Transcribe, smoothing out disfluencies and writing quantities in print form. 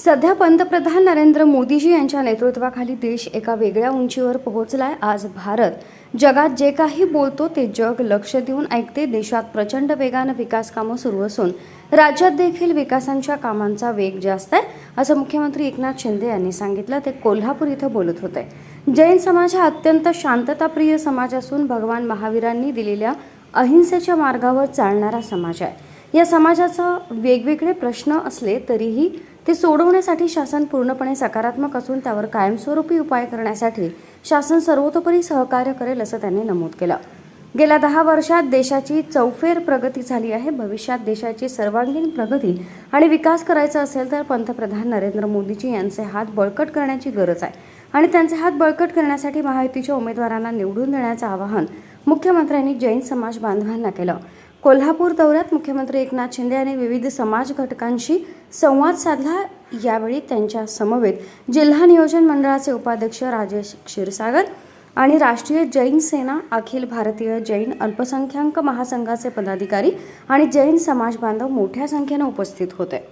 सध्या पंतप्रधान नरेंद्र मोदीजी यांच्या नेतृत्वाखाली देश एका वेगळ्या उंचीवर पोहोचलाय। आज भारत जगात जे काही बोलतो ते जग लक्ष देऊन ऐकते। देशात प्रचंड वेगाने विकास कामं सुरू असून राज्यात देखील विकासांच्या कामांचा वेग जास्त आहे, असं मुख्यमंत्री एकनाथ शिंदे यांनी सांगितलं। ते कोल्हापूर इथं बोलत होते। जैन समाज हा अत्यंत शांतताप्रिय समाज असून भगवान महावीरांनी दिलेल्या अहिंसेच्या मार्गावर चालणारा समाज आहे। या समाजाचा वेगवेगळे प्रश्न असले तरीही ते सोडवण्यासाठी शासन पूर्णपणे सकारात्मक असून त्यावर कायमस्वरूपी उपाय करण्यासाठी शासन सर्वतोपरी सहकार्य करेल, असं त्यांनी नमूद केलं। गेल्या 10 वर्षात देशाची चौफेर प्रगती झाली आहे। भविष्यात देशाची सर्वांगीण प्रगती आणि विकास करायचा असेल तर पंतप्रधान नरेंद्र मोदीजी यांचे हात बळकट करण्याची गरज आहे आणि त्यांचे हात बळकट करण्यासाठी महायुतीच्या उमेदवारांना निवडून देण्याचं आवाहन मुख्यमंत्र्यांनी जैन समाज बांधवांना केलं। कोल्हापूर दौऱ्यात मुख्यमंत्री एकनाथ शिंदे यांनी विविध समाज घटकांशी संवाद साधला। यावेळी त्यांच्या समवेत जिल्हा नियोजन मंडळाचे उपाध्यक्ष राजेश क्षीरसागर आणि राष्ट्रीय जैन सेना, अखिल भारतीय जैन अल्पसंख्याक महासंघाचे पदाधिकारी आणि जैन समाज बांधव मोठ्या संख्येने उपस्थित होते।